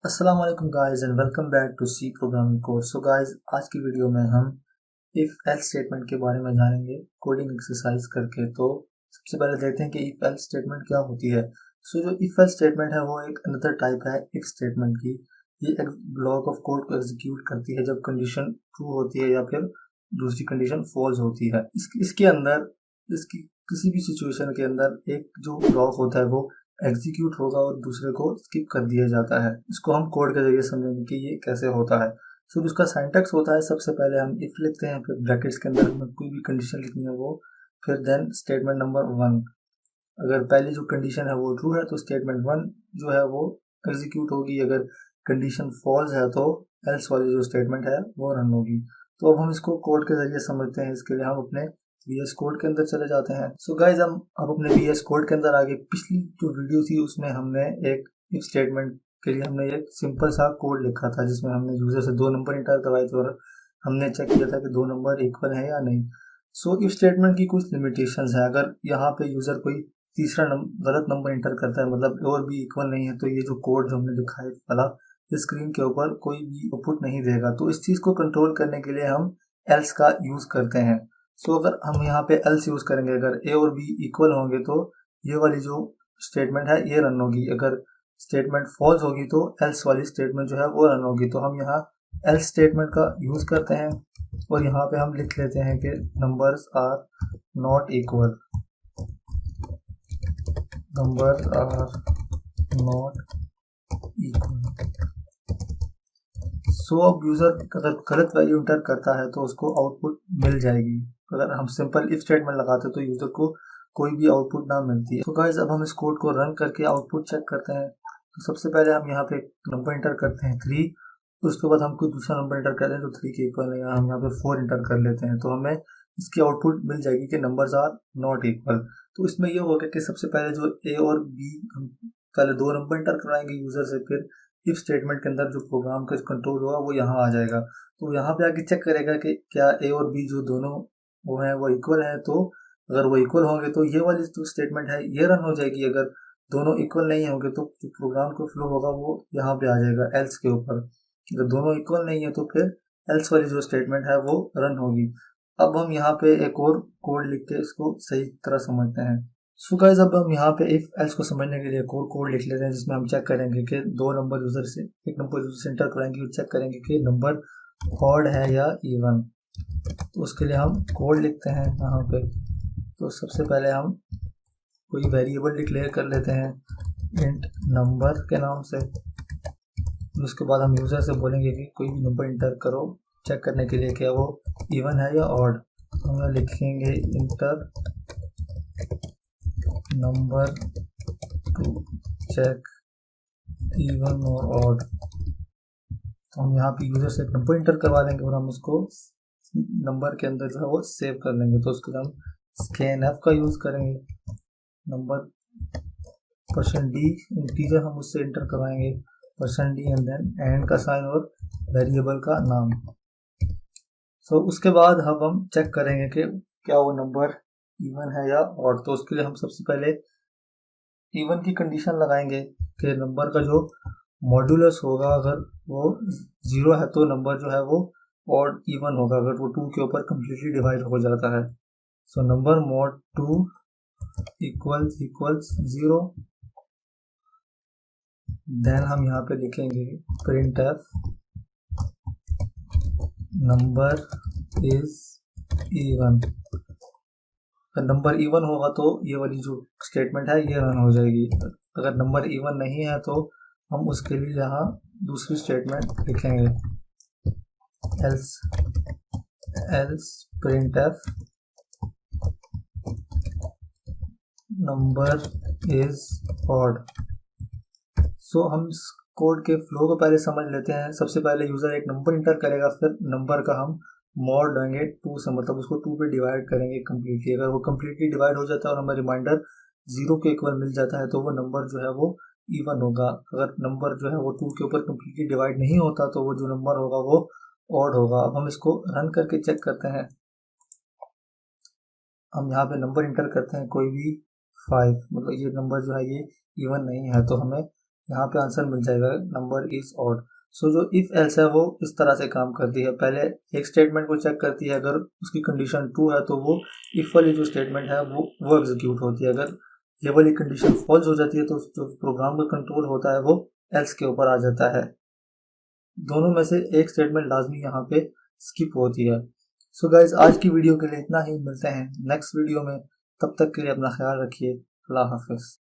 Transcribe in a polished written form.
अस्सलाम वालेकुम guys and welcome back to C programming course. So guys, आज की वीडियो में हम इफ एल्स स्टेटमेंट के बारे में जानेंगे कोडिंग एक्सरसाइज करके। तो सबसे पहले देखते हैं कि इफ एल्स स्टेटमेंट क्या होती है। सो जो इफ एल्स स्टेटमेंट है वो एक अनदर टाइप है इफ स्टेटमेंट की। ये एक ब्लॉक ऑफ कोड को एग्जीक्यूट करती है जब कंडीशन ट्रू होती है या फिर दूसरी कंडीशन फॉल्स होती है। इसके अंदर इसकी किसी भी सिचुएशन के अंदर एक जो ब्लॉक होता है वो एग्जीक्यूट होगा और दूसरे को स्किप कर दिया जाता है। इसको हम कोड के जरिए समझेंगे कि ये कैसे होता है। सो उसका सिंटैक्स होता है, सबसे पहले हम इफ लिखते हैं, फिर ब्रैकेट्स के अंदर हमें कोई भी कंडीशन लिखनी है वो, फिर देन स्टेटमेंट नंबर 1। अगर पहली जो कंडीशन है वो ट्रू है तो स्टेटमेंट 1 जो है वो एग्जीक्यूट होगी। अगर कंडीशन फॉल्स है तो एल्स वाली जो स्टेटमेंट है वो रन होगी। तो अब हम इसको कोड के जरिए समझते हैं। इसके लिए हम अपने VS कोड के अंदर चले जाते हैं। सो गाइज, हम अब अपने VS कोड के अंदर आगे पिछली जो वीडियो थी उसमें हमने एक इफ स्टेटमेंट के लिए हमने एक सिंपल सा कोड लिखा था जिसमें हमने यूजर से 2 नंबर इंटर करवाए थे और हमने चेक किया था कि 2 नंबर इक्वल है या नहीं। सो इफ स्टेटमेंट की कुछ लिमिटेशंस है। अगर यहाँ पे यूजर कोई तीसरा गलत नंबर इंटर करता है, मतलब और भी इक्वल नहीं है, तो ये जो कोड जो हमने लिखा है वाला स्क्रीन के ऊपर कोई भी आउटपुट नहीं देगा। तो इस चीज को कंट्रोल करने के लिए हम एल्स का यूज करते हैं। सो अगर हम यहाँ पे एल्स यूज करेंगे, अगर ए और बी इक्वल होंगे तो ये वाली जो स्टेटमेंट है ये रन होगी। अगर स्टेटमेंट फॉल्स होगी तो एल्स वाली स्टेटमेंट जो है वो रन होगी। तो हम यहाँ एल्स स्टेटमेंट का यूज करते हैं और यहाँ पे हम लिख लेते हैं कि numbers are not equal, numbers are not equal. So अब यूजर अगर गलत वैल्यू इंटर करता है तो उसको आउटपुट मिल जाएगी। अगर हम सिंपल इफ स्टेटमेंट लगाते तो यूजर को कोई भी आउटपुट ना मिलती है। तो गाइस, अब हम इस कोड को रन करके आउटपुट चेक करते हैं। तो सबसे पहले हम यहाँ पे नंबर इंटर करते हैं 3। उसके बाद हम कोई दूसरा नंबर इंटर करते हैं तो 3 के इक्वल नहीं है, हम यहाँ पे 4 इंटर कर लेते हैं। तो हमें इसकी आउटपुट मिल जाएगी कि नंबर्स आर नॉट इक्वल। तो इसमें ये होगा कि सबसे पहले जो ए और बी, हम पहले 2 नंबर इंटर कराएंगे यूजर से, फिर इफ स्टेटमेंट के अंदर जो प्रोग्राम का कंट्रोल होगा वो यहाँ आ जाएगा। तो यहाँ पे आके चेक करेगा कि क्या ए और बी जो दोनों वो हैं वो इक्वल हैं। तो अगर वो इक्वल होंगे तो ये वाली जो स्टेटमेंट है ये रन हो जाएगी। अगर दोनों इक्वल नहीं होंगे तो जो प्रोग्राम का फ्लो होगा वो यहाँ पे आ जाएगा एल्स के ऊपर। अगर दोनों इक्वल नहीं है तो फिर एल्स वाली जो स्टेटमेंट है वो रन होगी। अब हम यहाँ पे एक और कोड लिख के इसको सही तरह समझते हैं। सो गाइस, अब हम यहाँ पे इफ एल्स को समझने के लिए कोड लिख लेते हैं जिसमें हम चेक करेंगे कि 2 नंबर यूजर से, एक नंबर यूजर से एंटर कराएंगे और चेक करेंगे कि नंबर ऑड है या इवन। तो उसके लिए हम कोड लिखते हैं यहाँ पे। तो सबसे पहले हम कोई वेरिएबल डिक्लेयर कर लेते हैं इंट नंबर के नाम से। उसके बाद हम यूजर से बोलेंगे कि कोई भी नंबर इंटर करो चेक करने के लिए क्या वो इवन है या ऑड। हम लिखेंगे enter number to check even और ऑड। तो हम यहाँ पे यूजर से एक नंबर इंटर करवा लेंगे और हम उसको नंबर के अंदर जो है वो सेव कर लेंगे। तो उसके लिए हम स्कैनफ का यूज करेंगे। नंबर %d इंटीजर हम उससे इंटर करवाएंगे, %d एंड देन एंड का साइन और वेरिएबल का नाम। सो उसके बाद अब हम चेक करेंगे कि क्या वो नंबर इवन है या ऑड। तो उसके लिए हम सबसे पहले इवन की कंडीशन लगाएंगे कि नंबर का जो मॉड्यूलस होगा अगर वो 0 है तो नंबर जो है वो ऑड इवन होगा अगर वो 2 के ऊपर कम्प्लीटली डिवाइड हो जाता है। So number mod 2 equals 0। Then हम यहाँ पे लिखेंगे print F number is even. Number even होगा तो ये वाली जो स्टेटमेंट है ये रन हो जाएगी। अगर नंबर इवन नहीं है तो हम उसके लिए यहाँ दूसरी स्टेटमेंट लिखेंगे else print F number is odd. So हम इस कोड के फ्लो को पहले समझ लेते हैं। सबसे पहले यूजर एक नंबर इंटर करेगा, फिर नंबर का हम मॉड देंगे 2 से, मतलब उसको 2 पे डिवाइड करेंगे कम्प्लीटली। अगर वो कम्प्लीटली डिवाइड हो जाता है और हमें रिमाइंडर 0 के इक्वल मिल जाता है तो वो नंबर जो है वो इवन होगा। अगर नंबर जो है वो 2 के ऊपर कम्प्लीटली डिवाइड नहीं होता तो वो जो नंबर होगा वो ऑड होगा। अब हम इसको रन करके चेक करते हैं। हम यहाँ पे नंबर इंटर करते हैं कोई भी 5, मतलब ये नंबर जो है ये इवन नहीं है तो हमें यहाँ पे आंसर मिल जाएगा नंबर इज ऑड। सो जो इफ एल्स है वो इस तरह से काम करती है, पहले एक स्टेटमेंट को चेक करती है, अगर उसकी कंडीशन ट्रू है तो वो इफ वाली जो स्टेटमेंट है वो एग्जीक्यूट होती है। अगर ये वाली कंडीशन फॉल्स हो जाती है तो जो प्रोग्राम का कंट्रोल होता है वो एल्स के ऊपर आ जाता है। दोनों में से एक स्टेटमेंट लाजमी यहाँ पे स्किप होती है। सो गाइज आज की वीडियो के लिए इतना ही, मिलते हैं नेक्स्ट वीडियो में, तब तक के लिए अपना ख्याल रखिए। अल्लाह हाफिज।